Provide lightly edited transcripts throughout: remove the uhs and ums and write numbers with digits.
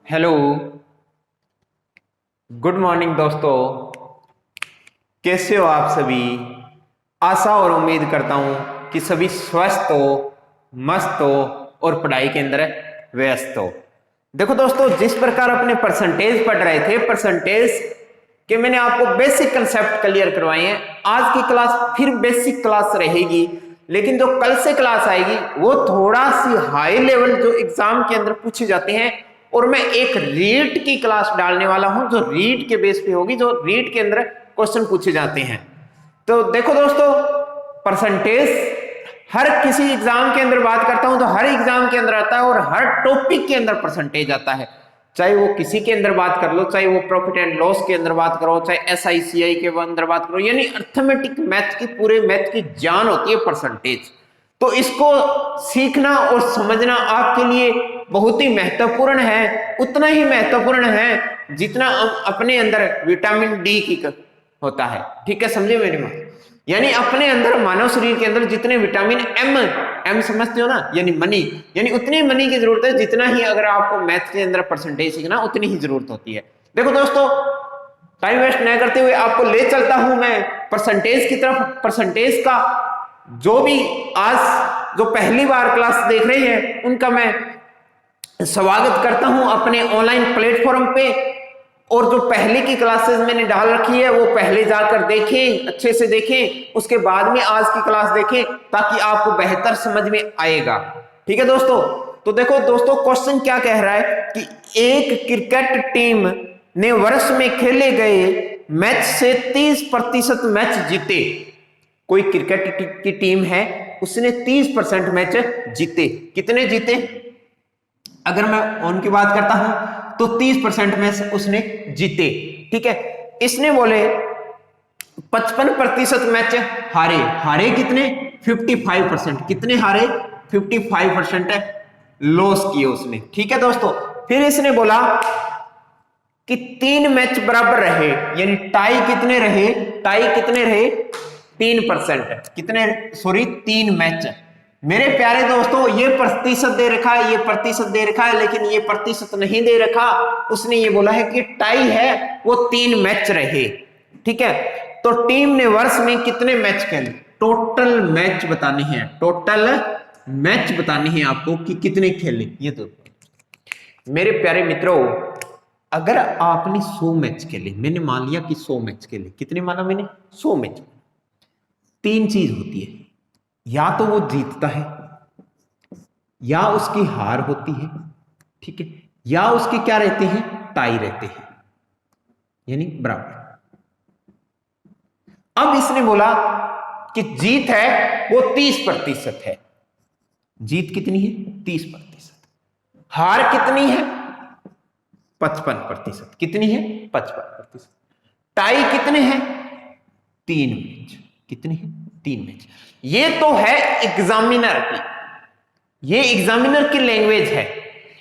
Hello, good morning दोस्तों। कैसे हो आप सभी? आशा और उम्मीद करता हूं कि सभी स्वस्थ हो, मस्त हो और पढ़ाई के अंदर व्यस्त हो। देखो दोस्तों, जिस प्रकार अपने परसेंटेज पढ़ रहे थे, परसेंटेज के मैंने आपको बेसिक कंसेप्ट क्लियर करवाए हैं। आज की क्लास फिर बेसिक क्लास रहेगी, लेकिन जो कल से क्लास आएगी वो थोड़ा सी हाई लेवल जो एग्जाम के अंदर पूछे जाते हैं, और मैं एक रीट की क्लास डालने वाला हूं जो रीट के बेस पे होगी, जो रीट के अंदर क्वेश्चन पूछे जाते हैं। तो देखो दोस्तों, परसेंटेज हर किसी एग्जाम के अंदर बात करता हूं तो हर एग्जाम के अंदर आता है और हर टॉपिक के अंदर परसेंटेज आता है। चाहे वो किसी के अंदर बात कर लो, चाहे वो प्रॉफिट एंड लॉस के अंदर बात करो, चाहे SICI के अंदर बात करो, यानी अर्थमेटिक मैथ की, पूरे मैथ की जान होती है परसेंटेज। तो इसको सीखना और समझना आपके लिए बहुत ही महत्वपूर्ण है। उतना ही महत्वपूर्ण है जितना अपने अंदर विटामिन डी की होता है। ठीक है, समझे मेरी बात? यानी अपने अंदर, मानव शरीर के अंदर जितने विटामिन एम समझते हो ना, यानी मनी, यानी उतनी मनी की जरूरत है जितना ही अगर आपको मैथ के अंदर परसेंटेज सीखना उतनी ही जरूरत होती है। देखो दोस्तों, टाइम वेस्ट न करते हुए आपको ले चलता हूं मैं परसेंटेज की तरफ। परसेंटेज का जो भी आज जो पहली बार क्लास देख रहे हैं उनका मैं स्वागत करता हूं अपने ऑनलाइन प्लेटफॉर्म पे। और जो पहले की क्लासेस मैंने डाल रखी है वो पहले जाकर देखें, अच्छे से देखें, उसके बाद में आज की क्लास देखें ताकि आपको बेहतर समझ में आएगा। ठीक है दोस्तों? तो देखो दोस्तों, क्वेश्चन क्या कह रहा है कि एक क्रिकेट टीम ने वर्ष में खेले गए मैच से 30% मैच जीते। कोई क्रिकेट की टीम है, उसने 30% मैच जीते। कितने जीते? अगर मैं ऑन की बात करता हूं तो 30% में उसने जीते। ठीक है, इसने बोले 55% मैच हारे। हारे कितने? 55%। कितने हारे? 55% लॉस किए उसने। ठीक है दोस्तों, फिर इसने बोला कि 3 मैच बराबर रहे, यानी टाई कितने रहे? टाई कितने रहे? 3%। कितने? Sorry, 3 match. मेरे प्यारे दोस्तों, ये प्रतिशत दे रखा है, ये प्रतिशत दे रखा है, लेकिन ये प्रतिशत नहीं दे रखा। उसने ये बोला है कि टाई है, वो 3 मैच रहे। ठीक है, तो टीम ने वर्ष में कितने मैच खेले? टोटल मैच बताने हैं, टोटल मैच बताने हैं आपको कि कितने खेले। ये तो मेरे प्यारे मित्रों, अगर आपने 100 मैच खेले, मैंने मान लिया कि 100 मैच खेले, कितने माना मैंने? 100 मैच। 3 चीज होती है, या तो वो जीतता है, या उसकी हार होती है, ठीक है, या उसके क्या रहते हैं? टाई रहते हैं, यानी बराबर। अब इसने बोला कि जीत है वो 30% है। जीत कितनी है? 30%। हार कितनी है? 55%। कितनी है? 55%। टाई कितने हैं? 3 मैच। कितने हैं? 3 मैच। ये तो है एग्जामिनर की, ये एग्जामिनर की लैंग्वेज है।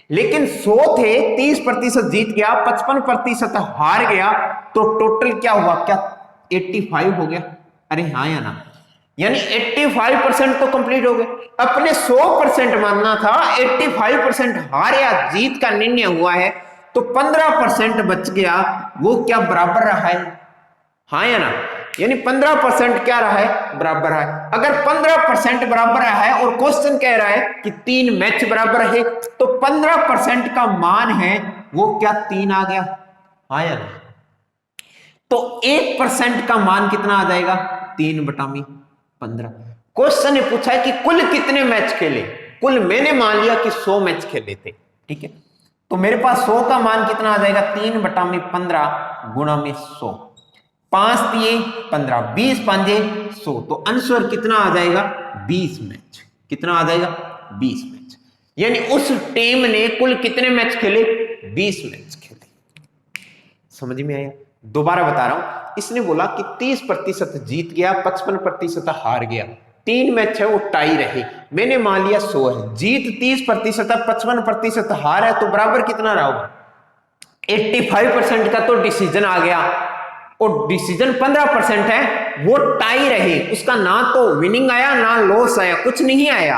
लेकिन 100 थे, 30% जीत गया, 55% हार गया, तो टोटल क्या हुआ? क्या 85 हो गया? अरे हाँ या ना? यानी 85% तो कंप्लीट हो गए। अपने 100% मानना था, 85% हार या जीत का निर्णय हुआ है, तो 15% बच गया, वो क्या बराबर रहा है? हाँ या ना? यानी 15% क्या रहा है? बराबर रहा है। अगर 15% बराबर रहा है और क्वेश्चन कह रहा है कि 3 मैच बराबर है, तो 15% का मान है वो क्या 3 आ गया? हाँ या ना? तो 1% का मान कितना आ जाएगा? 3/15। क्वेश्चन ने पूछा है कि कुल कितने मैच खेले। कुल मैंने मान लिया कि 100 मैच खेले थे। ठीक है, तो मेरे पास 100 का मान कितना आ जाएगा? 3/15 गुणा में 100। 5 दिए 15, 20 पांजे 100, तो आंसर कितना आ जाएगा? 20 मैच। कितना आ जाएगा? 20 मैच। यानी उस टीम ने कुल कितने मैच खेले? 20 मैच खेले। समझ में आया? दोबारा बता रहा हूं, इसने बोला कि 30% जीत गया, 55% हार गया, 3 मैच है वो टाई रहे। मैंने मान लिया 100 है, जीत 30% है, 55% हार है, तो बराबर कितना रहा होगा? 85% का तो डिसीजन आ गया, और डिसीजन 15% है वो टाई रहे। उसका ना तो विनिंग आया ना लॉस आया, कुछ नहीं आया।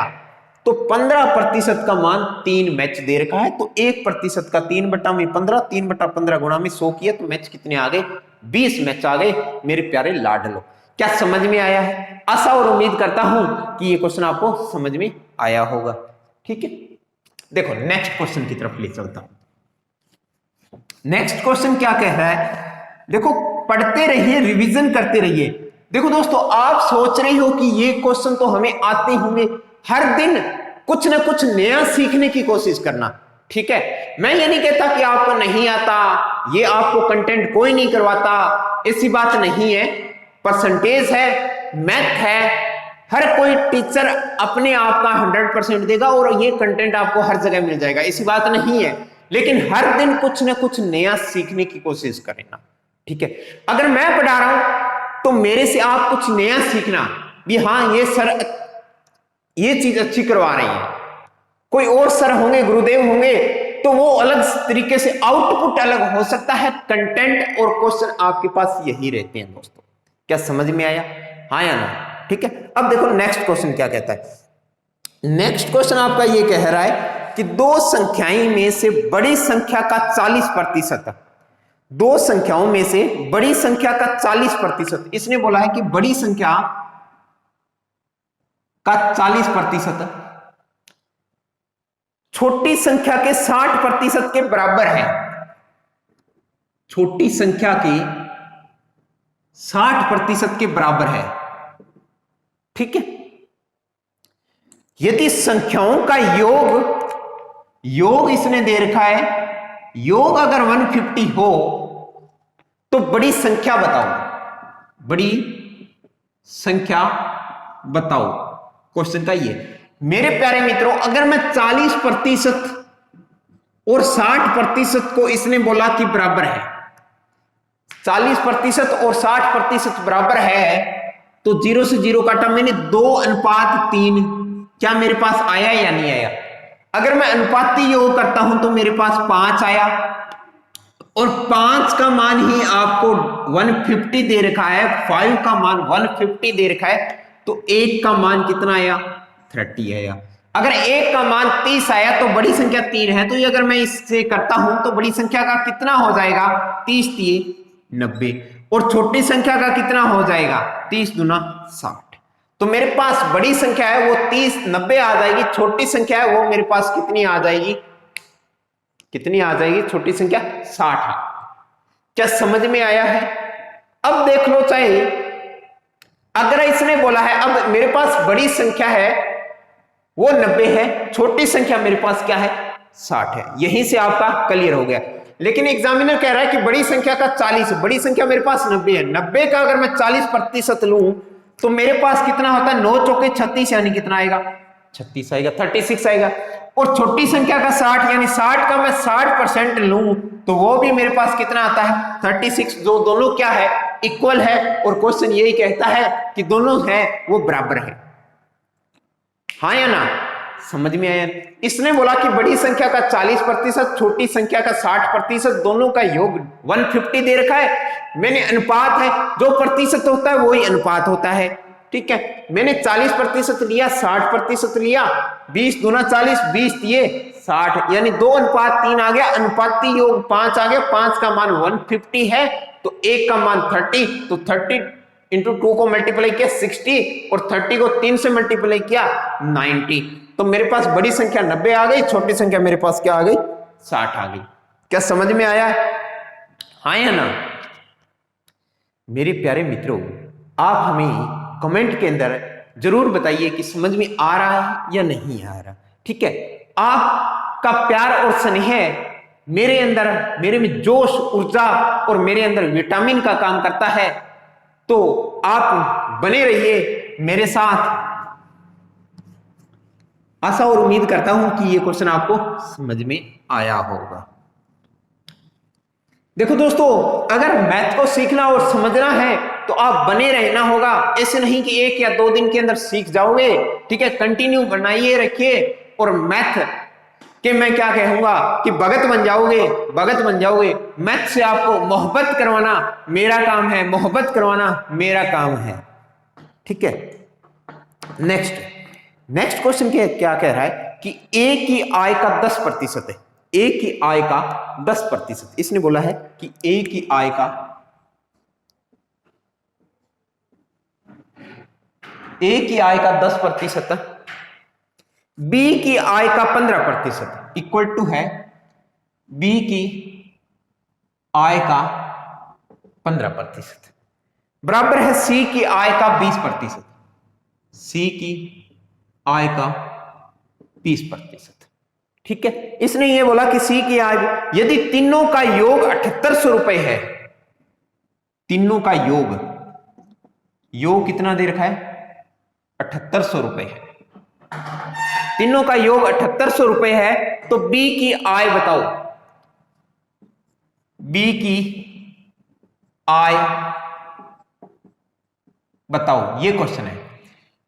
तो 15% का मान 3 मैच दे रखा है, तो 1% का 3/15, 3/15 गुणा में 100 किया तो मैच कितने आ गए? 20 मैच आ गए मेरे प्यारे लाडलो। क्या समझ में आया है? आशा और उम्मीद करता हूं कि ये क्वेश्चन आपको समझ में आया होगा। ठीक है, देखो नेक्स्ट क्वेश्चन की तरफ ले चलता हूं। नेक्स्ट क्वेश्चन क्या कह रहा है? देखो, पढ़ते रहिए, रिवीजन करते रहिए। देखो दोस्तों, आप सोच रहे हो कि ये क्वेश्चन तो हमें आते होंगे, हर दिन कुछ ना कुछ नया सीखने की कोशिश करना। ठीक है, मैं ये नहीं कहता कि आपको नहीं आता, ये आपको कंटेंट कोई नहीं करवाता, ऐसी बात नहीं है। परसेंटेज है, मैथ है, हर कोई टीचर अपने आप का 100% देगा और ये कंटेंट आपको हर जगह मिल जाएगा, ऐसी बात नहीं है। लेकिन हर दिन कुछ ना कुछ नया सीखने की कोशिश करना। ठीक है, अगर मैं पढ़ा रहा हूं तो मेरे से आप कुछ नया सीखना भी, हाँ ये सर ये चीज अच्छी करवा रही है। कोई और सर होंगे, गुरुदेव होंगे, तो वो अलग तरीके से आउटपुट अलग हो सकता है। कंटेंट और क्वेश्चन आपके पास यही रहते हैं दोस्तों। क्या समझ में आया? हाँ या ना? ठीक है, अब देखो नेक्स्ट क्वेश्चन क्या कहता है। नेक्स्ट क्वेश्चन आपका ये कह रहा है कि दो संख्याएं में से बड़ी संख्या का 40%, दो संख्याओं में से बड़ी संख्या का 40%, इसने बोला है कि बड़ी संख्या का 40% छोटी संख्या के 60% के बराबर है। छोटी संख्या के 60% के बराबर है। ठीक है, यदि संख्याओं का योग इसने दे रखा है, योग अगर 150 हो तो बड़ी संख्या बताओ, बड़ी संख्या बताओ। क्वेश्चन का ये। मेरे प्यारे मित्रों, अगर मैं 40% और 60% को इसने बोला कि बराबर है, 40% और 60% बराबर है, तो 0 से 0 काटा मैंने, 2:3। क्या मेरे पास आया या नहीं आया? अगर मैं अनुपाती योग करता हूं तो मेरे पास 5 आया, और 5 का मान ही आपको 150 दे रखा है, 5 का मान 150 दे रखा है, तो 1 का मान कितना आया? 30 आया। अगर 1 का मान 30 आया तो बड़ी संख्या 3 है, तो ये अगर मैं इससे करता हूं तो बड़ी संख्या का कितना हो जाएगा? 30 3 90, और छोटी संख्या का कितना हो जाएगा? 30 दूना 60। तो मेरे पास बड़ी संख्या है वो 30 90 आ जाएगी, छोटी संख्या है वो मेरे पास कितनी आ जाएगी? कितनी आ जाएगी? छोटी संख्या 60। क्या समझ में आया है? अब देख लो, चाहे अगर इसने बोला है, अब मेरे पास बड़ी संख्या है वो 90 है, छोटी संख्या मेरे पास क्या है? 60 है। यहीं से आपका क्लियर हो गया। लेकिन एग्जामिनर कह रहा है कि बड़ी संख्या का 40 है, बड़ी संख्या मेरे पास 90 है, 90 का अगर मैं 40% लूं तो मेरे पास कितना होता है? 9 चौके 36, यानी कितना आएगा? 36 आएगा, 36 आएगा। और छोटी संख्या का 60, यानी 60 का मैं 60% लूं तो वो भी मेरे पास कितना आता है? 36। जो दोनों क्या है? इक्वल है। और क्वेश्चन यही कहता है कि दोनों है वो बराबर है। हाँ या ना? समझ में आया? इसने बोला कि बड़ी संख्या का 40%, छोटी संख्या का 60%, दोनों का योग 150 दे रखा है। मैंने अनुपात है, जो प्रतिशत होता है वही अनुपात होता है। ठीक है, मैंने 40% लिया, 60% लिया, 20 दूना 40, 20 दिए 60, यानी 2:3 आ गया। अनुपाती योग 5 आ गया, 5 का मान 150 है, तो 1 का मान 30, तो 30 इंटू 2 को मल्टीप्लाई किया 60, और 30 को 3 से मल्टीप्लाई किया 90। तो मेरे पास बड़ी संख्या 90 आ गई, छोटी संख्या मेरे पास क्या आ गई? 60 आ गई। क्या समझ में आया? हाँ या ना? मेरे प्यारे मित्रों, आप हमें कमेंट के अंदर जरूर बताइए कि समझ में आ रहा है या नहीं आ रहा। ठीक है, आपका प्यार और स्नेह मेरे अंदर, मेरे में जोश, ऊर्जा और मेरे अंदर विटामिन का काम करता है। तो आप बने रहिए मेरे साथ। आशा और उम्मीद करता हूं कि ये क्वेश्चन आपको समझ में आया होगा। देखो दोस्तों, अगर मैथ को सीखना और समझना है तो आप बने रहना होगा। ऐसे नहीं कि 1 या 2 दिन के अंदर सीख जाओगे। ठीक है, कंटिन्यू बनाइए रखिए, और मैथ कि मैं क्या कहूंगा कि भगत बन जाओगे, भगत बन जाओगे। मैथ से आपको मोहब्बत करवाना मेरा काम है, मोहब्बत करवाना मेरा काम है। ठीक है, नेक्स्ट नेक्स्ट क्वेश्चन क्या कह रहा है कि ए की आय का 10% है, ए की आय का 10%। इसने बोला है कि ए की आय का, ए की आय का 10%, बी की आय का 15% इक्वल टू है बी की आय का 15% बराबर है सी की आय का 20%, सी की आय का 20%। ठीक है, इसने ये बोला कि सी की आय, यदि तीनों का योग 7800 रुपए है, तीनों का योग कितना दे रखा है, 7800 रुपए है, तीनों का योग 7800 रुपए है, तो बी की आय बताओ, बी की आय बताओ, ये क्वेश्चन है।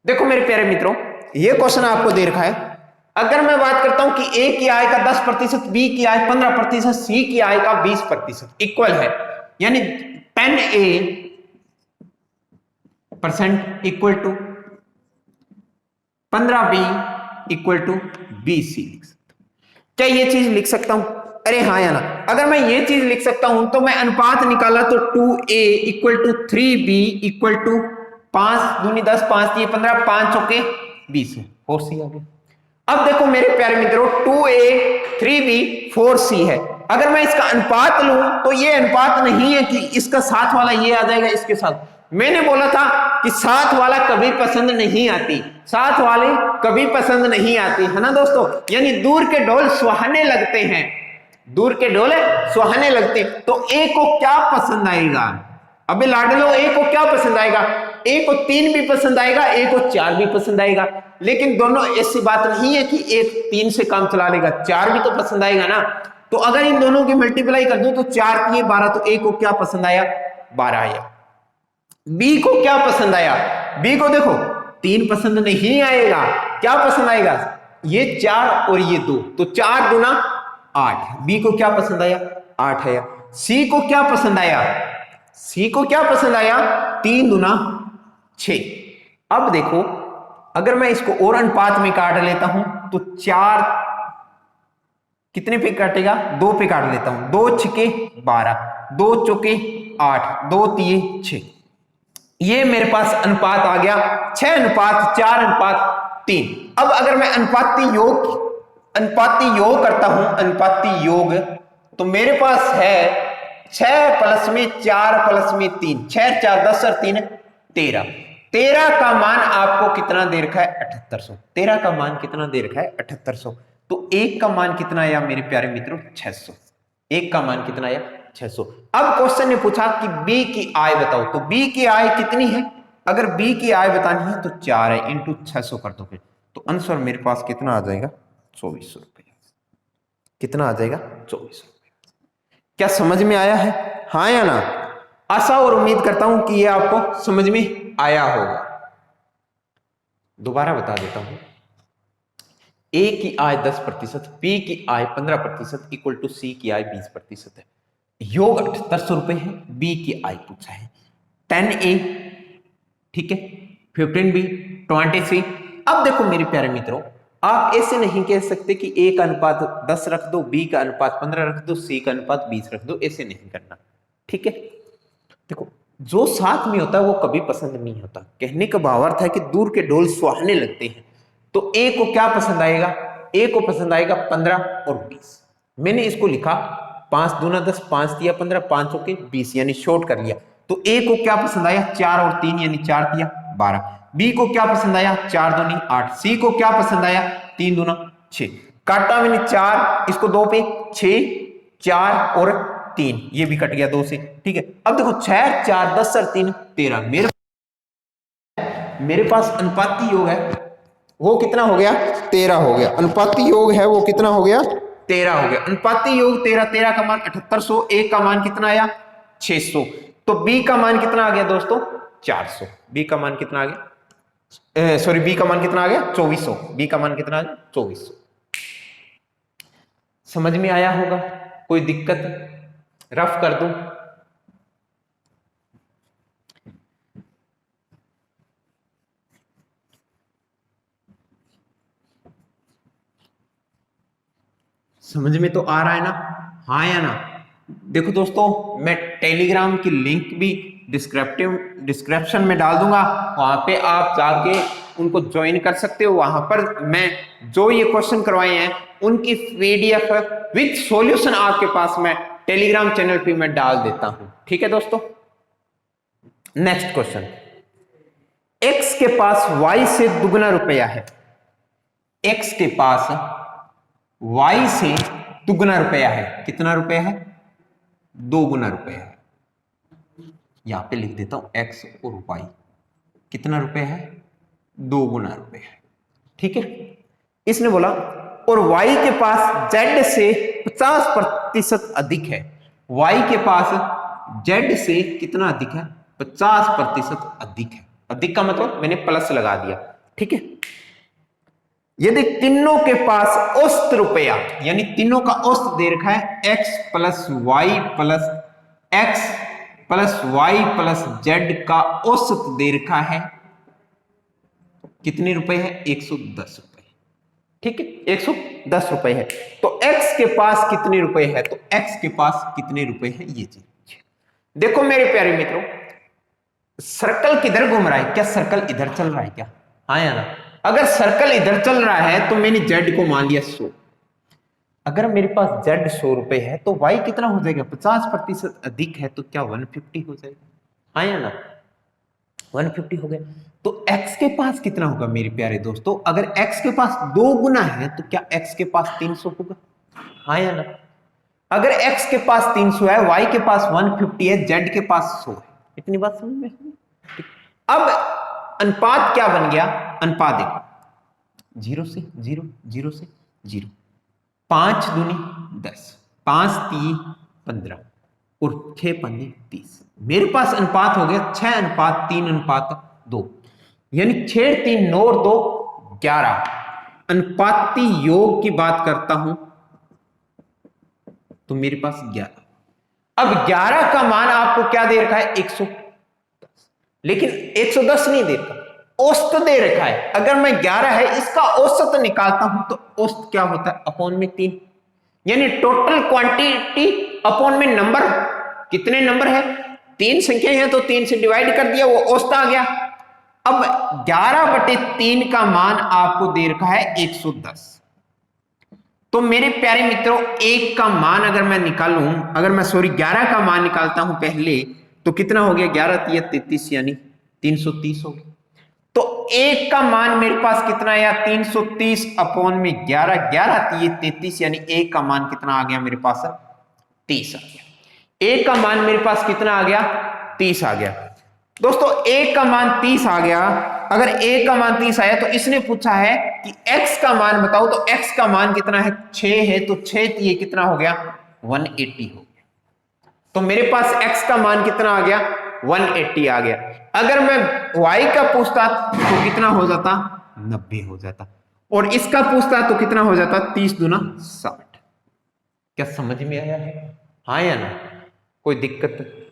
देखो मेरे प्यारे मित्रों, ये क्वेश्चन आपको दे रखा है। अगर मैं बात करता हूं कि ए की आय का 10%, बी की आय 15%, सी की आय का 20% इक्वल है, यानी 10% equal to 15B equal to BC लिख सकता हूं। क्या ये चीज लिख सकता हूं? अरे हाँ या ना? अगर मैं ये चीज लिख सकता हूं तो मैं अनुपात निकाला तो 2A equal to 3B equal to 5 दूनी 10, 5 दिए 15, 5 चौके 20 है, 4C आ गया। अब देखो मेरे प्यारे मित्रों, 2A 3B 4C है। अगर मैं इसका अनुपात लूं तो ये अनुपात नहीं है कि इसका साथ वाला ये आ जाएगा इसके साथ। मैंने बोला था कि साथ वाला कभी पसंद नहीं आती, साथ वाले कभी पसंद नहीं आती, है ना दोस्तों? यानी दूर के ढोल सुहाने लगते हैं, दूर के ढोल सुहाने लगते हैं। तो ए को क्या पसंद आएगा? अबे लाडलो, ए को क्या पसंद आएगा? ए को 3 भी पसंद आएगा, ए को 4 भी पसंद आएगा। लेकिन दोनों ऐसी बात नहीं है कि एक 3 से काम चला लेगा, 4 भी तो पसंद आएगा ना। तो अगर इन दोनों की मल्टीप्लाई कर दूं तो 4 की 12, तो ए को क्या पसंद आया? 12 आया। बी को क्या पसंद आया? बी को देखो 3 पसंद नहीं आएगा, क्या पसंद आएगा? ये 4 और ये 2, तो 4 गुना 8। बी को क्या पसंद आया? 8 आया। सी को क्या पसंद आया? सी को क्या पसंद आया? 3 गुना 6। अब देखो, अगर मैं इसको और अनुपात में काट लेता हूं तो 4 कितने पे काटेगा? 2 पे काट लेता हूं। 2 छके 12, 2 चौके 8, 2 तिये 6। ये मेरे पास अनुपात आ गया 6:4:3। अब अगर मैं अनुपाती योग करता हूं, अनुपाती योग, तो मेरे पास है 6 प्लस में 4 प्लस में 3, 6 4 10 और 3 13। 13 का मान आपको कितना दे रखा है? 7800। 13 का मान कितना दे रखा है? 7800। तो एक का मान कितना आया मेरे प्यारे मित्रों? 600। एक का मान कितना आया? 600। अब क्वेश्चन ने पूछा कि बी की आय बताओ, तो बी की आय कितनी है? अगर बी की आय बतानी है तो 4 है, इंटू 600 कर दोगे तो आंसर मेरे पास कितना आ जाएगा? 2400 रुपए। कितना आ जाएगा? 2400 रुपए। क्या समझ में आया है? हाँ या ना? आशा और उम्मीद करता हूं कि यह आपको समझ में आया होगा। दोबारा बता देता हूं, ए की आय 10%, बी की आय 15% इक्वल टू सी की आय 20% है। योग 7800 रुपए है, बी की आय पूछा है 10A, ठीक है, 15B, 20C। अब देखो मेरे प्यारे मित्रों, आप ऐसे नहीं कह सकते कि ए का अनुपात 10 रख दो, बी का अनुपात 15 रख दो, सी का अनुपात 20 रख दो, ऐसे नहीं करना, ठीक है। देखो, जो साथ में होता है वो कभी पसंद नहीं होता। कहने का भावार्थ है कि दूर के ढोल सुहाने लगते हैं। तो ए को क्या पसंद आएगा? ए को पसंद आएगा 15 और 20। मैंने इसको लिखा 5 दूना 10, 5 दिया 15, 5 चौके 20, यानी शॉर्ट कर लिया। तो ए को क्या पसंद आया? 4 और 3, यानी 4 दिया 12। बी को क्या पसंद आया? 4 दूनी 8। सी को क्या पसंद आया? 3 दूना 6। काटा मैंने 4, इसको 2 पे 6, 4 और 3, ये भी कट गया 2 से, ठीक है। अब देखो 6 4 10 और 3 13, मेरे पास अनुपाती योग है, वो कितना हो गया? 13 हो गया। अनुपाती योग है वो कितना हो गया? 13 हो गया। अनुपाती योग 13, 13 का मान 7800, एक का मान कितना आया? 600। तो बी का मान कितना आ गया दोस्तों? 400। बी का मान कितना आ गया? सॉरी, बी का मान कितना आ गया? 2400। बी का मान कितना आ गया? 2400। समझ में आया होगा? कोई दिक्कत? रफ कर दूं? समझ में तो आ रहा है ना, हाँ या ना? देखो दोस्तों, मैं टेलीग्राम की लिंक भी डिस्क्रिप्शन में डाल दूंगा, वहां पे आप जाके उनको ज्वाइन कर सकते हो। वहां पर मैं जो ये क्वेश्चन करवाए हैं उनकी पीडीएफ विद सॉल्यूशन आपके पास मैं टेलीग्राम चैनल पे मैं डाल देता हूं। ठीक है दोस्तों, नेक्स्ट क्वेश्चन, एक्स के पास वाई से दुगना रुपया है। एक्स के पास वाई से दुगना रुपया है। कितना रुपया है? 2 गुना रुपया है। यहां पे लिख देता हूं एक्स और वाई, कितना रुपया है? 2 गुना रुपया है। ठीक है, इसने बोला और y के पास z से 50% अधिक है। y के पास z से कितना अधिक है? 50% अधिक है। अधिक का मतलब मैंने प्लस लगा दिया। ठीक है, यदि तीनों के पास औसत रुपया, यानी तीनों का औसत दे रखा है x plus Y plus X plus Y plus Z का औसत दे रखा है, कितने रुपए है? 110 रुपए। ठीक है, 110 रुपए है। तो x के पास कितने रुपए है? तो x के पास कितने रुपए है ये चीज देखो मेरे प्यारे मित्रों, सर्कल किधर घूम रहा है? क्या सर्कल इधर चल रहा है क्या? हाँ या ना? अगर सर्कल इधर चल रहा है तो मैंने z को मान लिया 100। अगर मेरे पास z 100 रुपए है तो y कितना हो जाएगा? 50% अधिक है तो क्या 150 हो जाएगा? हाँ या ना? 150 हो गया। तो x के पास कितना होगा मेरे प्यारे दोस्तों? अगर x के पास 2 गुना है तो क्या x के पास 300 होगा? हाँ या ना? अगर x के पास 300 है, y के पास 150 है, z के पास 100 है। इतनी बात समझ में? अब अनुपात क्या बन गया? अनुपात देखो, 0 से 0, 0 से 0, 5 दूनी 10, 5 3 15 और 6 पंजे 30। मेरे पास अनुपात हो गया 6:3:2, यानी 6 3 9 और 2 11। अनुपाती योग की बात करता हूं तो मेरे पास 11। अब 11 का मान आपको क्या दे रखा है? 110, लेकिन 110 नहीं दे रखा, औसत दे रखा है। अगर मैं 11 है इसका औसत निकालता हूं तो औसत क्या होता है? अपॉन में 3, यानी टोटल क्वांटिटी अपॉन में नंबर। कितने नंबर है? 3 संख्या है तो 3 से डिवाइड कर दिया, वो औसत आ गया। अब 11/3 का मान आपको दे रखा है 110। तो मेरे प्यारे मित्रों, एक का मान अगर मैं निकालूं, अगर मैं 11 का मान निकालता हूं पहले, तो कितना हो गया? 11 3 33, यानी 330 हो गया। तो एक का मान मेरे पास कितना आया? 330 अपॉन में 11, 11 3 33, यानी एक का मान कितना आ गया मेरे पास? 30 आ गया। एक का मान मेरे पास कितना आ गया? 30 आ गया। दोस्तों, एक का मान 30 आ गया। अगर एक का मान 30 आया तो इसने पूछा है कि x का मान बताओ, तो x का मान कितना है? 6 है, तो 6 ये कितना हो गया? 180 हो गया। तो मेरे पास x का मान कितना आ गया? 180 आ गया। अगर मैं y का पूछता तो कितना हो जाता? 90 हो जाता। और इसका पूछता तो कितना हो जाता? 30 दूना 60। क्या समझ में आया है? हाँ या ना? कोई दिक्कत?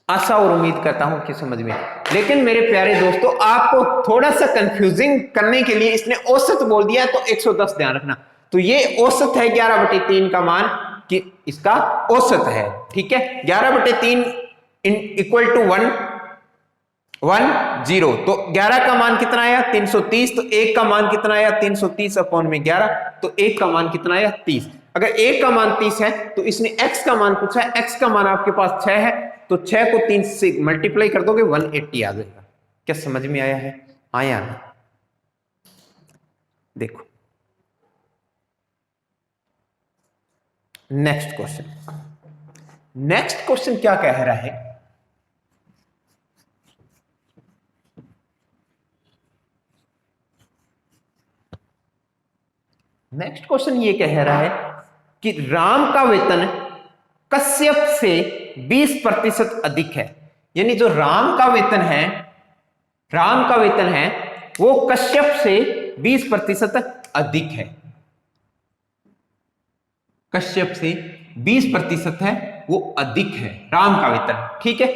आशा और उम्मीद करता हूं कि समझ में। लेकिन मेरे प्यारे दोस्तों, आपको थोड़ा सा कंफ्यूजिंग करने के लिए इसने औसत बोल दिया, तो 110 ध्यान रखना। तो ये औसत है 11/3 का मान, कि इसका औसत है। ठीक है, 11/3 इक्वल टू 110। तो 11 का मान कितना आया? 330। तो एक का मान कितना आया? 330 अपॉन में 11, तो एक का मान कितना आया? 30। अगर एक का मान 30 है तो इसने x का मान पूछा है। x का मान आपके पास 6 है, तो 6 को 3 से मल्टीप्लाई कर दोगे, 180 आ जाएगा। क्या समझ में आया है? आया ना? देखो नेक्स्ट क्वेश्चन। नेक्स्ट क्वेश्चन क्या कह रहा है? नेक्स्ट क्वेश्चन ये कह रहा है कि राम का वेतन कश्यप से 20% अधिक है। यानी जो राम का वेतन है वो कश्यप से 20% अधिक है। कश्यप से 20% है, वो अधिक है राम का वेतन। ठीक है,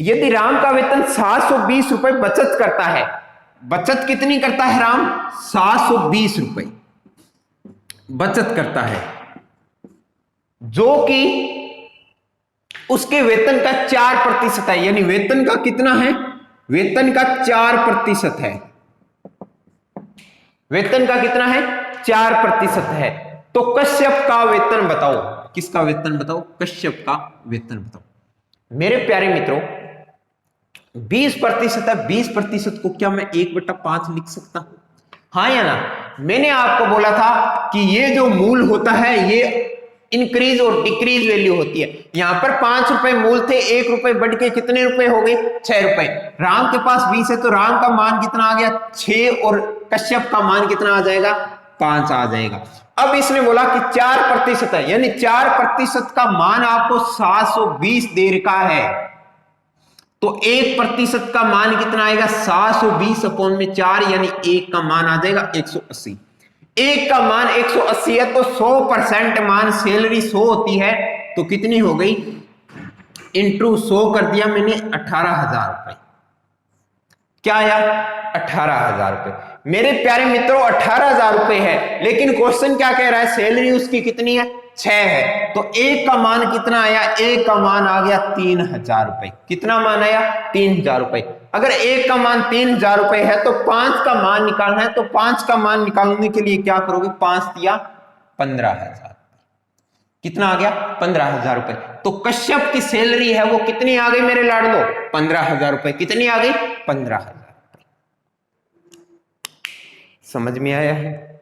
यदि राम का वेतन 720 रुपए बचत करता है, बचत कितनी करता है राम? 720 रुपए। बचत करता है, जो कि उसके वेतन का 4% है, यानी वेतन का कितना है, वेतन का 4% है, वेतन का कितना है, 4% है। तो कश्यप का वेतन बताओ, किसका वेतन बताओ, कश्यप का वेतन बताओ। मेरे प्यारे मित्रों 20% है, 20% को क्या मैं 1/5 लिख सकता हूं, हाँ या ना? मैंने आपको बोला था कि ये जो मूल होता है ये इंक्रीज और डिक्रीज वैल्यू होती है। यहां पर 5 रुपए मूल थे, 1 रुपए बढ़ के कितने रुपए हो गए, 6 रुपए। राम के पास 20 है तो राम का मान कितना आ गया, 6, और कश्यप का मान कितना आ जाएगा, 5 आ जाएगा। अब इसने बोला कि 4% है, यानी 4% का मान आपको 720 दे रखा है, तो 1% का मान कितना आएगा, 720/4, यानी 1 का मान आ जाएगा 180। 1 का मान 180 है तो 100% मान सैलरी 100 होती है, तो कितनी हो गई, इंटू 100 कर दिया मैंने, 18,000 रुपए। क्या आया, 18,000 रुपए। मेरे प्यारे मित्रों 18,000 रुपए है, लेकिन क्वेश्चन क्या कह रहा है, सैलरी उसकी कितनी है, 6 है, तो 1 का मान कितना आया, 1 का मान आ गया 3,000 रुपए। कितना मान आया, 3,000 रुपए। अगर 1 का मान 3,000 रुपए है तो 5 का मान निकालना है, तो 5 का मान निकालने के लिए क्या करोगे, 5 दिया 15,000, कितना आ गया, 15,000 रुपए। तो कश्यप की सैलरी है वो कितनी आ गई मेरे लाडलो, 15,000 रुपए। कितनी आ गई, 15,000। समझ में आया है?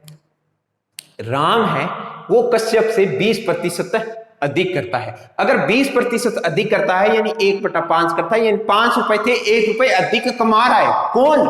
राम है वो कश्यप से 20% अधिक करता है। अगर 20% अधिक करता है यानी 1/5 करता है, यानी 5 रुपए थे, 1 रुपए अधिक कमा रहा है, कौन,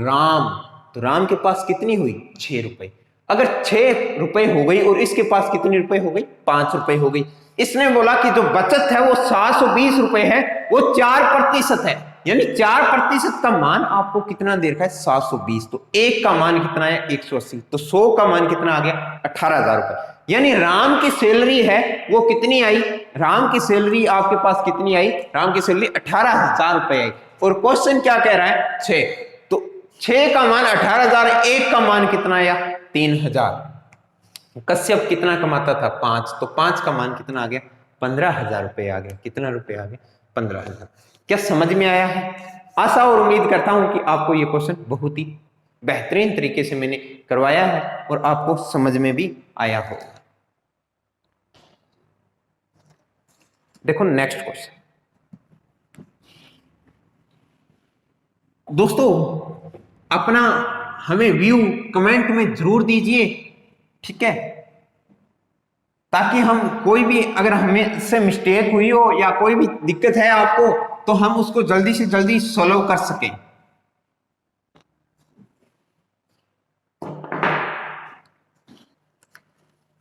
राम। तो राम के पास कितनी हुई, 6 रुपए। अगर 6 रुपए हो गई और इसके पास कितनी रुपए हो गई, 5 रुपए हो गई। इसने बोला कि जो बचत है वो 720 रुपए है, वो 4% है, यानी 4% का मान आपको कितना दे रखा है, 720। तो 1 का मान कितना है, 180, तो 100 का मान कितना आ गया, 18,000 रुपए। यानी राम की सैलरी है वो कितनी आई, राम की सैलरी आपके पास कितनी आई, राम की सैलरी 18,000 रुपए आई। और क्वेश्चन क्या कह रहा है, 6, तो 6 का मान 18,000, 1 का मान कितना आया, 3,000। कश्यप कितना कमाता था, 5, तो 5 का मान कितना आ गया, 15,000 रुपए आ गया। कितना रुपए आ गया, 15,000। क्या समझ में आया है? आशा और उम्मीद करता हूं कि आपको ये क्वेश्चन बहुत ही बेहतरीन तरीके से मैंने करवाया है और आपको समझ में भी आया हो। देखो नेक्स्ट क्वेश्चन दोस्तों, अपना हमें व्यू कमेंट में जरूर दीजिए, ठीक है, ताकि हम कोई भी अगर हमें से मिस्टेक हुई हो या कोई भी दिक्कत है आपको, तो हम उसको जल्दी से जल्दी सॉल्व कर सकें।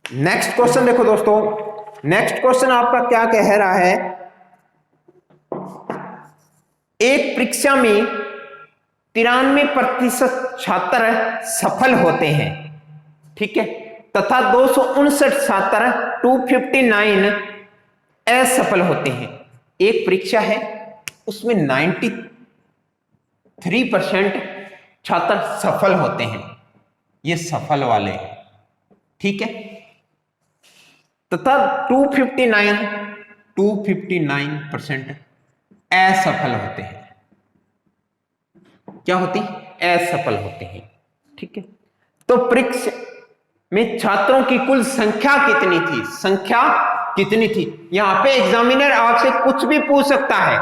नेक्स्ट क्वेश्चन देखो दोस्तों, नेक्स्ट क्वेश्चन आपका क्या कह रहा है, एक परीक्षा में 93% छात्र सफल होते हैं, ठीक है, तथा 259 छात्र 259 असफल होते हैं। एक परीक्षा है उसमें 93% छात्र सफल होते हैं, ये सफल वाले हैं, ठीक है, तथा 259% असफल होते हैं। क्या होती, असफल होते हैं, ठीक है। तो परीक्षा में छात्रों की कुल संख्या कितनी थी, संख्या कितनी थी? यहां पे एग्जामिनर आपसे कुछ भी पूछ सकता है।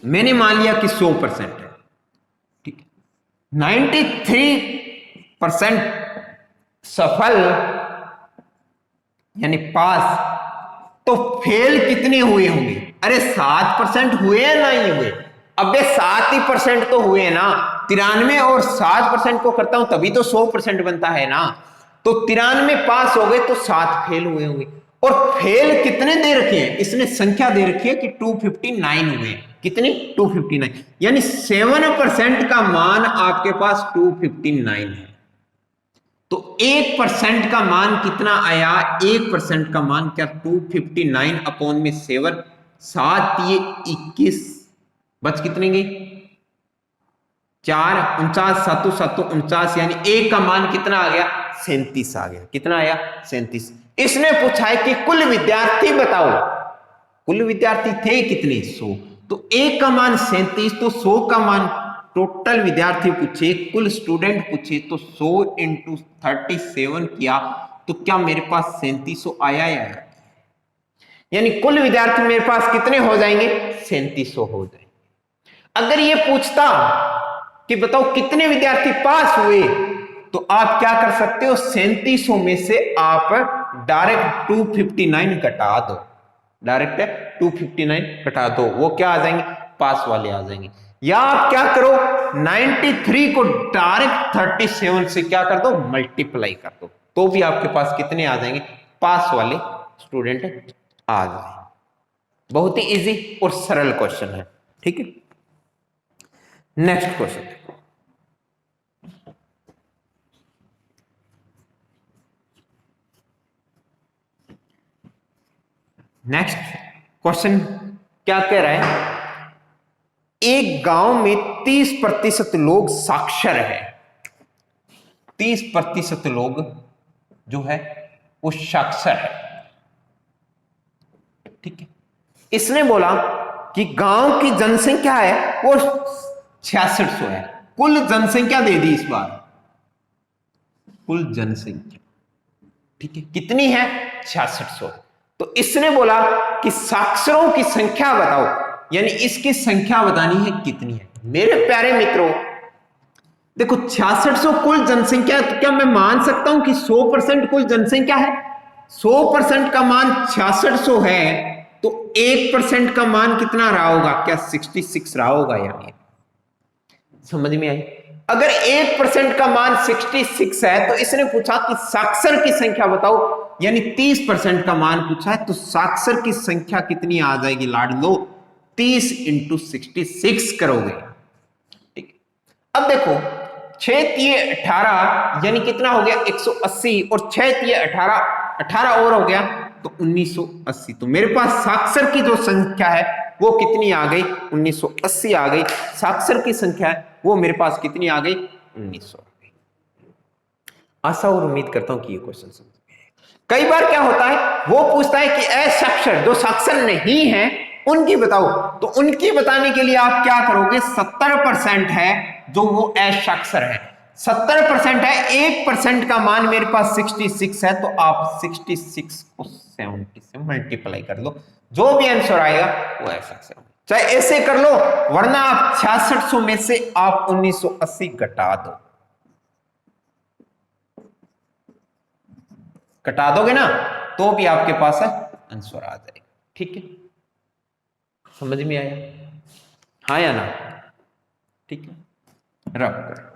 मैंने मान लिया कि 100% है, ठीक है। 93% सफल यानी पास, तो फेल कितने हुए होंगे? अरे 7% हुए या नहीं हुए? अबे 7% तो हुए ना। 93 और 7% को करता हूं तभी तो 100% बनता है ना। तो 93 पास हो गए तो 7 फेल हुए होंगे। और फेल कितने दे रखे हैं? इसने संख्या दे रखी है कि 259 हुए। कितनी? 259, यानी 7% का मान आपके पास 259 है। तो 1% का मान कितना आया? 1% का मान क्या? 259/7, 7 ये 21, बच कितनी गई? 4 49 7 7 49 यानी एक का मान कितना आ गया 37 आ गया। कितना आया 37। इसने पूछा है कि कुल विद्यार्थी बताओ, कुल विद्यार्थी थे कितने 100, तो एक का मान 37 तो 100 का मान टोटल विद्यार्थी पूछे, कुल स्टूडेंट पूछे तो 100 इंटू 37 किया तो क्या मेरे पास 3700 आया या यानी कुल विद्यार्थी मेरे पास कितने हो जाएंगे 3700 हो जाएंगे। अगर ये पूछता कि बताओ कितने विद्यार्थी पास हुए तो आप क्या कर सकते हो 3700 में से आप डायरेक्ट 259 घटा दो, डायरेक्ट 259 घटा दो, वो क्या आ जाएंगे पास वाले आ जाएंगे। या आप क्या करो 93 को डायरेक्ट 37 से क्या कर दो मल्टीप्लाई कर दो, तो भी आपके पास कितने आ जाएंगे पास वाले स्टूडेंट आ जाएंगे। बहुत ही इजी और सरल क्वेश्चन है। ठीक है, नेक्स्ट क्वेश्चन। नेक्स्ट क्वेश्चन क्या कह रहा है, एक गांव में 30% लोग साक्षर है, 30% लोग जो है वो साक्षर है। ठीक है, इसने बोला कि गांव की जनसंख्या है वो 6600 है। कुल जनसंख्या दे दी इस बार, कुल जनसंख्या ठीक है कितनी है 6600। तो इसने बोला कि साक्षरों की संख्या बताओ, यानी इसकी संख्या बतानी है कितनी है। मेरे प्यारे मित्रों देखो 6600 कुल जनसंख्या, तो क्या मैं मान सकता हूं कि 100% कुल जनसंख्या है? 100% का मान 6600 है तो 1% का मान कितना रहा होगा, क्या 66 रहा होगा? यानी समझ में आई? अगर 1% का मान 66 है तो इसने पूछा कि साक्षर की संख्या बताओ, यानी 30% का मान पूछा है तो साक्षर की संख्या कितनी आ जाएगी लाडलो, 30 इंटू 66 करोगे। ठीक, अब देखो 6 तिये 18 यानी कितना हो गया 180 और 6 तिये 18 और हो गया तो 1980। तो मेरे पास साक्षर की जो संख्या है वो कितनी आ गई 1980 आ गई। साक्षर की संख्या है वो मेरे पास कितनी आ गई 1900 आ गई। आशा और उम्मीद करता हूं कि ये क्वेश्चन समझ में। कई बार क्या होता है वो पूछता है कि असाक्षर जो साक्षर नहीं है उनकी बताओ, तो उनकी बताने के लिए आप क्या करोगे 70% है जो वो असाक्षर है, 70% है, 1% का मान मेरे पास 66 है तो आप 66 को 70 से मल्टीप्लाई कर लो, जो भी आंसर आएगा वो असाक्षर। चाहे ऐसे कर लो वरना आप 6600 में से आप 1980 घटा दो, घटा दोगे ना तो भी आपके पास है आंसर आ जाएगा। ठीक है, समझ में आया? हाँ या ना? ठीक है, रख कर।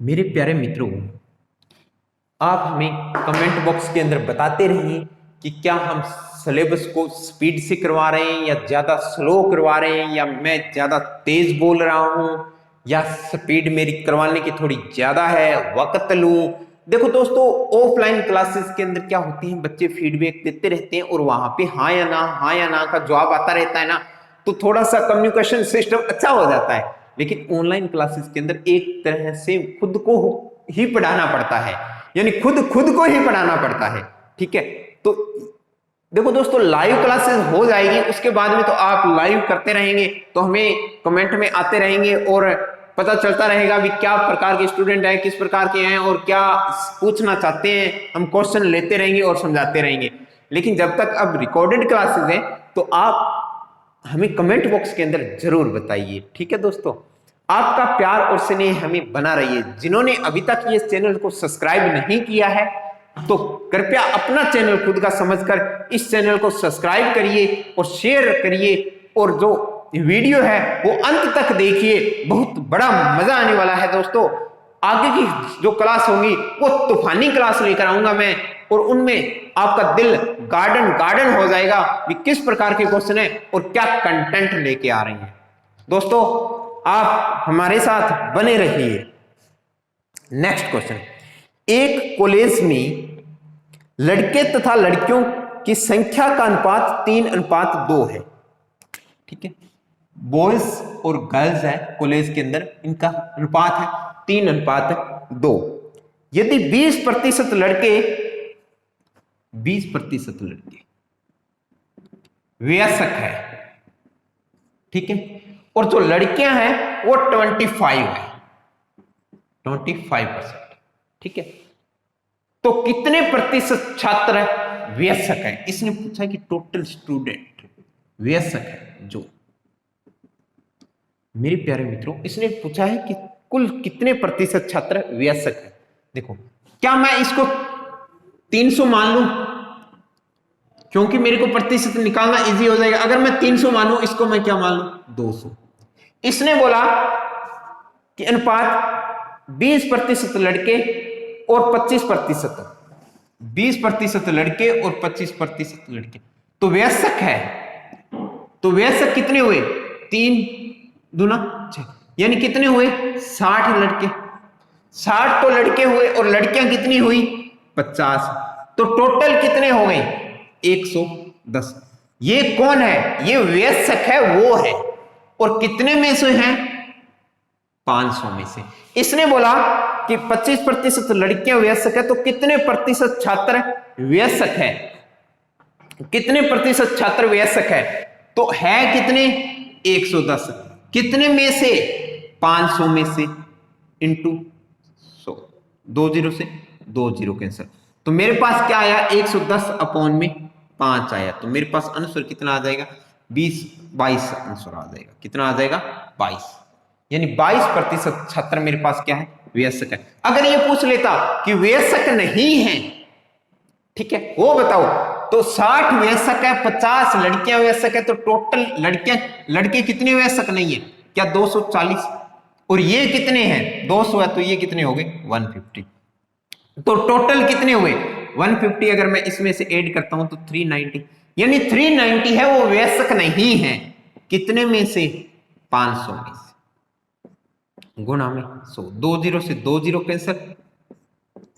मेरे प्यारे मित्रों आप हमें कमेंट बॉक्स के अंदर बताते रहिए कि क्या हम सिलेबस को स्पीड से करवा रहे हैं या ज्यादा स्लो करवा रहे हैं, या मैं ज्यादा तेज बोल रहा हूं या स्पीड मेरी करवाने की थोड़ी ज्यादा है, वक्त लूं। देखो दोस्तों ऑफलाइन क्लासेस के अंदर क्या होती है, बच्चे फीडबैक देते रहते हैं और वहां पे हाँ या ना का जवाब आता रहता है ना, तो थोड़ा सा कम्युनिकेशन सिस्टम अच्छा हो जाता है। लेकिन ऑनलाइन क्लासेस के अंदर एक तरह से खुद को ही पढ़ाना पड़ता है, यानी खुद को ही पढ़ाना पड़ता है। ठीक है, तो देखो दोस्तों लाइव क्लासेस हो जाएगी, उसके बाद में तो आप लाइव करते रहेंगे तो हमें कमेंट में आते रहेंगे और पता चलता रहेगा भी क्या प्रकार के स्टूडेंट हैं, किस प्रकार के हैं और क्या पूछना चाहते हैं, हम क्वेश्चन लेते रहेंगे और समझाते रहेंगे। लेकिन जब तक अब रिकॉर्डेड क्लासेस हैं तो आप हमें कमेंट बॉक्स के अंदर जरूर बताइए। ठीक है दोस्तों, आपका प्यार और स्नेह हमें बना रहिए। जिन्होंने अभी तक ये चैनल को सब्सक्राइब नहीं किया है तो कृपया अपना चैनल खुद का समझकर इस चैनल को सब्सक्राइब करिए और शेयर करिए, और जो वीडियो है वो अंत तक देखिए, बहुत बड़ा मजा आने वाला है दोस्तों। आगे की जो क्लास होंगी वो तूफानी क्लास लेकर आऊंगा मैं, और उनमें आपका दिल गार्डन हो जाएगा कि किस प्रकार के क्वेश्चन है और क्या कंटेंट लेके आ रही हैं। दोस्तों आप हमारे साथ बने रहिए। नेक्स्ट क्वेश्चन, एक कॉलेज में लड़के तथा लड़कियों कि संख्या का अनुपात 3:2 है। ठीक है, बॉयज और गर्ल्स है कॉलेज के अंदर, इनका अनुपात है 3:2। यदि 20% लड़के वयस्क है, ठीक है, और जो लड़कियां हैं वो 25%। ठीक है, तो कितने प्रतिशत छात्र वयस्क है? इसने पूछा कि टोटल स्टूडेंट वयस्क है जो, मेरे प्यारे मित्रों, इसने पूछा है कि कुल कितने प्रतिशत छात्र वयस्क है। देखो, क्या मैं इसको 300 मान लूं, क्योंकि मेरे को प्रतिशत निकालना इजी हो जाएगा। अगर मैं 300 मानूं, इसको मैं क्या मान लूं, 200। इसने बोला कि अनुपात 20% लड़के और 25%, 20% लड़के और 25% लड़के, तो वयस्क है। तो वयस्क कितने हुए, 3×2 = 6, यानी कितने हुए, 60 लड़के। 60 तो लड़के हुए और लड़कियां कितनी हुई, 50। तो टोटल कितने हो गए, 110। ये कौन है, ये वयस्क है, वो है। और कितने में से हैं, 500 में से। इसने बोला कि 25% लड़कियां वयस्क है, तो कितने प्रतिशत छात्र वयस्क है, कितने प्रतिशत छात्र वयस्क है, तो है कितने, 110। कितने में से, 500 में से, इंटू 100, 20 से 20 कैंसिल। तो मेरे पास क्या आया, 110/5 आया। तो मेरे पास आंसर कितना आ जाएगा, 22 आंसर आ जाएगा। कितना आ जाएगा, 22, यानी 22% छात्र मेरे पास क्या है, वयस्क है। अगर ये पूछ लेता कि वयस्क नहीं है, ठीक है, वो बताओ, तो 60 वयस्क है, 50 लड़कियां वयस्क है, तो टोटल लड़के कितने वयस्क नहीं है, क्या 240, और ये कितने हैं, 200 है, तो ये कितने हो गए, 150। तो टोटल कितने हुए, 150। अगर मैं इसमें से ऐड करता हूं तो 390, यानी 390 है, वो वयस्क नहीं है। कितने में से, 500 में से, गुणा में 100, 20 से 20 कैंसिल,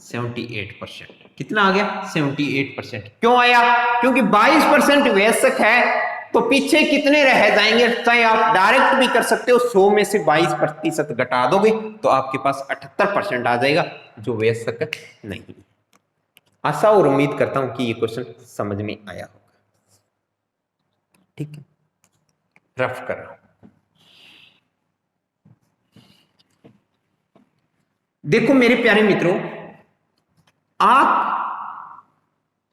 78%। कितना आ गया, 78%। क्यों आया, क्योंकि 22% वयस्क है, तो पीछे कितने रह जाएंगे। चाहे आप डायरेक्ट भी कर सकते हो, 100 में से 22% घटा दोगे तो आपके पास 78% आ जाएगा, जो वयस्क नहीं। आशा और उम्मीद करता हूं कि ये क्वेश्चन समझ में आया होगा। ठीक है, रफ कर रहा हूं। देखो मेरे प्यारे मित्रों, आप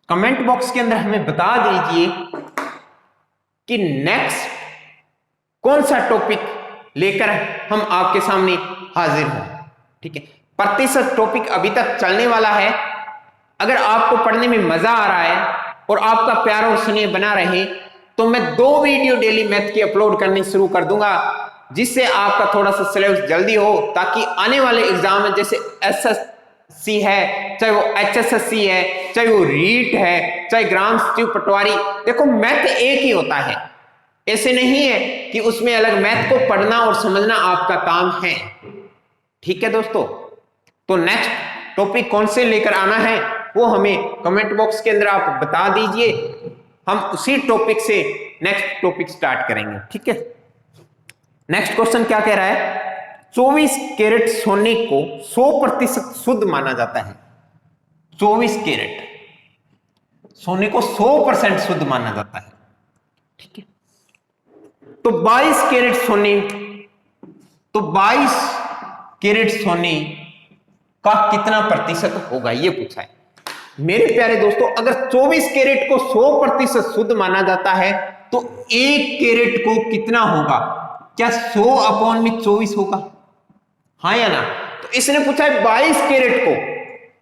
कमेंट बॉक्स के अंदर हमें बता दीजिए कि नेक्स्ट कौन सा टॉपिक लेकर हम आपके सामने हाजिर हों। ठीक है, प्रतिशत टॉपिक अभी तक चलने वाला है। अगर आपको पढ़ने में मजा आ रहा है और आपका प्यार और स्नेह बना रहे, तो मैं 2 वीडियो डेली मैथ की अपलोड करनी शुरू कर दूंगा, जिससे आपका थोड़ा सा सिलेबस जल्दी हो, ताकि आने वाले एग्जाम में, जैसे एसएससी है, चाहे वो एचएसएससी है, चाहे वो रीट है, चाहे ग्राम सचिव पटवारी, देखो मैथ एक ही होता है। ऐसे नहीं है कि उसमें अलग, मैथ को पढ़ना और समझना आपका काम है। ठीक है दोस्तों, तो नेक्स्ट टॉपिक कौन से लेकर आना है वो हमें कमेंट बॉक्स के अंदर आप बता दीजिए, हम उसी टॉपिक से नेक्स्ट टॉपिक स्टार्ट करेंगे। ठीक है, नेक्स्ट क्वेश्चन क्या कह रहा है, 24 कैरेट सोने को 100% शुद्ध माना जाता है। 24 कैरेट सोने को 100% शुद्ध माना जाता है। ठीक है, तो 22 कैरेट सोने, तो 22 कैरेट सोने का कितना प्रतिशत होगा, ये पूछा है। मेरे प्यारे दोस्तों, अगर 24 कैरेट को 100% शुद्ध माना जाता है, तो 1 कैरेट को कितना होगा, क्या 100/24 होगा, हाँ या ना। तो इसने पूछा है 22 कैरेट को,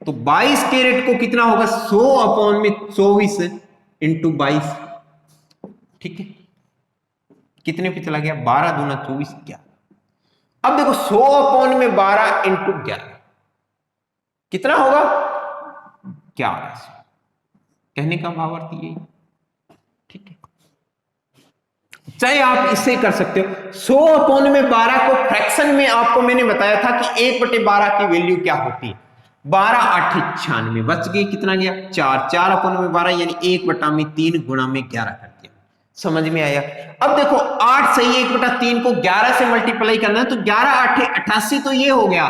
तो 22 कैरेट को कितना होगा, 100/24 इंटू 22। ठीक है, कितने पे चला गया, 12 दूना 24, 11। अब देखो 100/12 इंटू 11 कितना होगा, 1100। कहने का भावार्थ यही। ठीक है, चाहे आप इससे कर सकते हो, 100/12 को फ्रैक्शन में आपको मैंने बताया था कि 1/12 की वैल्यू क्या होती है। 12 8 96 बच गए, कितना गया 4, 4 अपन में 12 यानी 1/3 गुणा में 11 कर दिया। समझ में आया? अब देखो 8 सही 1/3 को 11 से मल्टीप्लाई करना है तो 11 8 88 तो ये हो गया,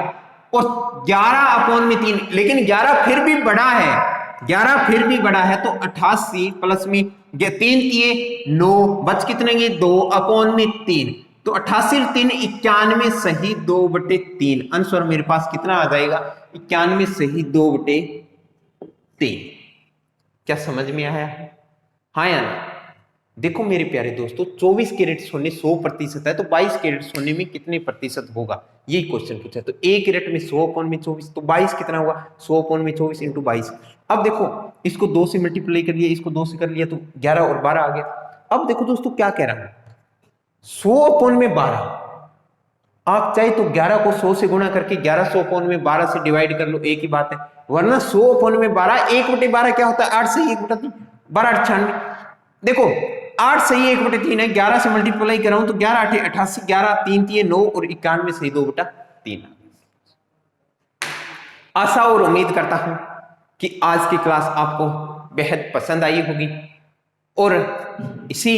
और 11/3, लेकिन 11 फिर भी बड़ा है, 11 फिर भी बड़ा है, तो 88 प्लस में 3 दिए 9, बच कितने गए 2/3, तो 88 3 91 सही 2/3। आंसर मेरे पास कितना आ जाएगा 91 सही 2/3। क्या समझ में आया? हाँ या ना? देखो मेरे प्यारे दोस्तों, 24 कैरेट सोने 100% है, तो 22 कैरेट सोने में कितने प्रतिशत होगा, यही क्वेश्चन पूछा है। तो 1 कैरेट में 100/24, तो 22 कितना होगा 100/24 इंटू 22। अब देखो इसको 2 से मल्टीप्लाई कर लिया, इसको 2 से कर लिया, तो 11 और 12 आ गया। अब देखो दोस्तों क्या कह रहा है, 100/12, आप चाहे तो 11 को 100 से गुणा करके 1100/12 से डिवाइड कर लो, एक ही बात है, वरना 100/12 1/12 क्या होता है 8 से 1/3, 12 98। देखो 8 सही 1/3 है, 11 से मल्टीप्लाई कर रहा हूं तो 11 8 88, 11 3 3 9 और 91 सही 2/3। आशा और उम्मीद करता हूं कि आज की क्लास आपको बेहद पसंद आई होगी, और इसी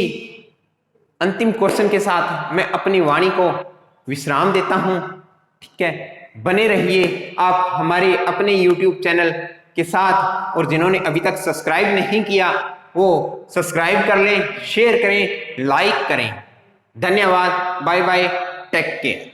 अंतिम क्वेश्चन के साथ मैं अपनी वाणी को विश्राम देता हूं। ठीक है, बने रहिए आप हमारे अपने YouTube चैनल के साथ, और जिन्होंने अभी तक सब्सक्राइब नहीं किया वो सब्सक्राइब कर लें, शेयर करें, लाइक करें। धन्यवाद, बाय बाय, टेक केयर।